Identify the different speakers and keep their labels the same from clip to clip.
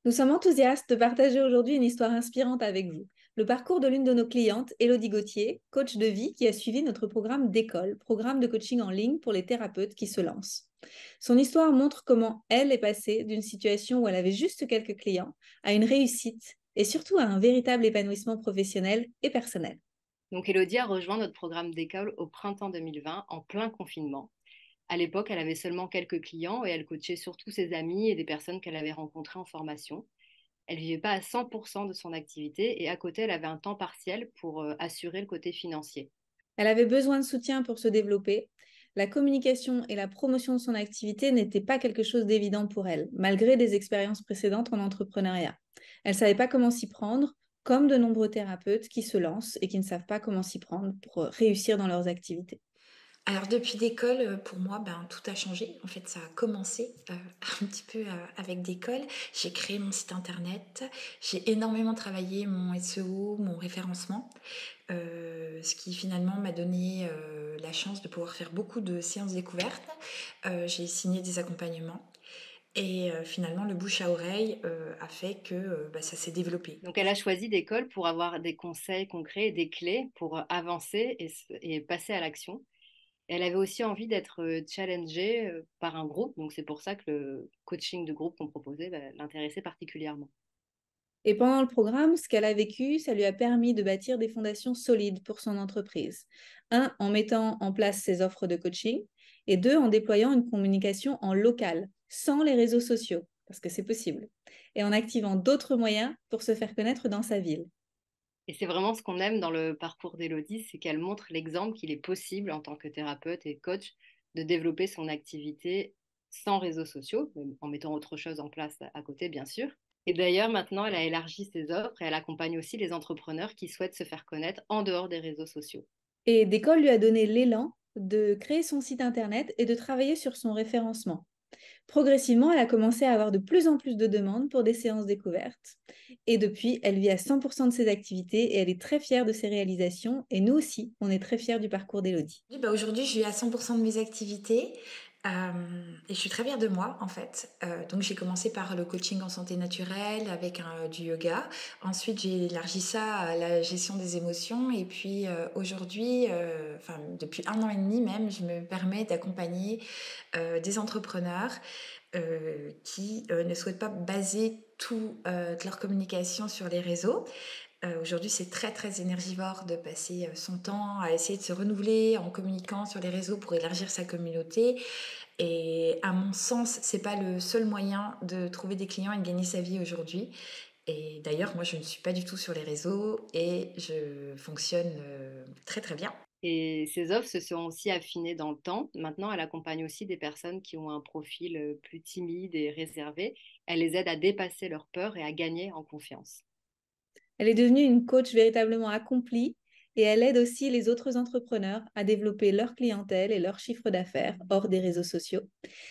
Speaker 1: Nous sommes enthousiastes de partager aujourd'hui une histoire inspirante avec vous. Le parcours de l'une de nos clientes, Élodie Gauthier, coach de vie qui a suivi notre programme d'école, programme de coaching en ligne pour les thérapeutes qui se lancent. Son histoire montre comment elle est passée d'une situation où elle avait juste quelques clients à une réussite et surtout à un véritable épanouissement professionnel et personnel.
Speaker 2: Donc, Elodie a rejoint notre programme d'école au printemps 2020, en plein confinement. À l'époque, elle avait seulement quelques clients et elle coachait surtout ses amis et des personnes qu'elle avait rencontrées en formation. Elle vivait pas à 100% de son activité et à côté, elle avait un temps partiel pour assurer le côté financier.
Speaker 1: Elle avait besoin de soutien pour se développer. La communication et la promotion de son activité n'étaient pas quelque chose d'évident pour elle, malgré des expériences précédentes en entrepreneuriat. Elle ne savait pas comment s'y prendre, comme de nombreux thérapeutes qui se lancent et qui ne savent pas comment s'y prendre pour réussir dans leurs activités.
Speaker 3: Alors depuis d'école, pour moi, tout a changé. En fait, ça a commencé, un petit peu, avec d'école. J'ai créé mon site internet, j'ai énormément travaillé mon SEO, mon référencement, ce qui finalement m'a donné, la chance de pouvoir faire beaucoup de séances découvertes. J'ai signé des accompagnements et finalement le bouche à oreille, a fait que, ça s'est développé.
Speaker 2: Donc, elle a choisi d'école pour avoir des conseils concrets et des clés pour avancer et passer à l'action. Elle avait aussi envie d'être challengée par un groupe, donc c'est pour ça que le coaching de groupe qu'on proposait l'intéressait particulièrement.
Speaker 1: Et pendant le programme, ce qu'elle a vécu, ça lui a permis de bâtir des fondations solides pour son entreprise. Un, en mettant en place ses offres de coaching, et deux, en déployant une communication en local, sans les réseaux sociaux, parce que c'est possible, et en activant d'autres moyens pour se faire connaître dans sa ville.
Speaker 2: Et c'est vraiment ce qu'on aime dans le parcours d'Élodie, c'est qu'elle montre l'exemple qu'il est possible en tant que thérapeute et coach de développer son activité sans réseaux sociaux, même en mettant autre chose en place à côté, bien sûr. Et d'ailleurs, maintenant, elle a élargi ses offres et elle accompagne aussi les entrepreneurs qui souhaitent se faire connaître en dehors des réseaux sociaux.
Speaker 1: Et Décolle lui a donné l'élan de créer son site internet et de travailler sur son référencement. Progressivement, elle a commencé à avoir de plus en plus de demandes pour des séances découvertes. Et depuis, elle vit à 100% de ses activités et elle est très fière de ses réalisations. Et nous aussi, on est très fiers du parcours d'Élodie.
Speaker 3: Oui, aujourd'hui, je suis à 100% de mes activités et je suis très fière de moi, en fait. Donc, j'ai commencé par le coaching en santé naturelle avec du yoga. Ensuite, j'ai élargi ça à la gestion des émotions. Et puis, aujourd'hui, depuis 1 an et demi même, je me permets d'accompagner des entrepreneurs qui ne souhaitent pas baser toute leur communication sur les réseaux. Aujourd'hui, c'est très très énergivore de passer son temps à essayer de se renouveler en communiquant sur les réseaux pour élargir sa communauté. Et à mon sens, c'est pas le seul moyen de trouver des clients et de gagner sa vie aujourd'hui. Et d'ailleurs, moi, je ne suis pas du tout sur les réseaux et je fonctionne très très bien.
Speaker 2: Et ses offres se sont aussi affinées dans le temps. Maintenant, elle accompagne aussi des personnes qui ont un profil plus timide et réservé. Elle les aide à dépasser leurs peurs et à gagner en confiance.
Speaker 1: Elle est devenue une coach véritablement accomplie et elle aide aussi les autres entrepreneurs à développer leur clientèle et leur chiffre d'affaires hors des réseaux sociaux.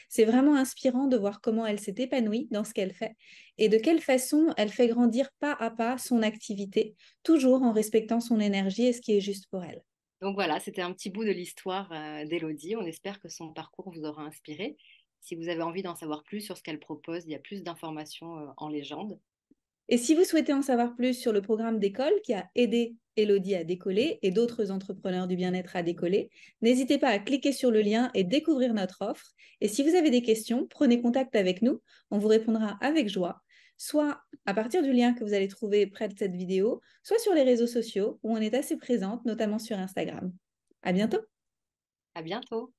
Speaker 1: C'est vraiment inspirant de voir comment elle s'est épanouie dans ce qu'elle fait et de quelle façon elle fait grandir pas à pas son activité, toujours en respectant son énergie et ce qui est juste pour elle.
Speaker 2: Donc voilà, c'était un petit bout de l'histoire d'Élodie. On espère que son parcours vous aura inspiré. Si vous avez envie d'en savoir plus sur ce qu'elle propose, il y a plus d'informations en légende.
Speaker 1: Et si vous souhaitez en savoir plus sur le programme d'école qui a aidé Elodie à décoller et d'autres entrepreneurs du bien-être à décoller, n'hésitez pas à cliquer sur le lien et découvrir notre offre. Et si vous avez des questions, prenez contact avec nous. On vous répondra avec joie, soit à partir du lien que vous allez trouver près de cette vidéo, soit sur les réseaux sociaux où on est assez présente, notamment sur Instagram. À bientôt!
Speaker 2: À bientôt!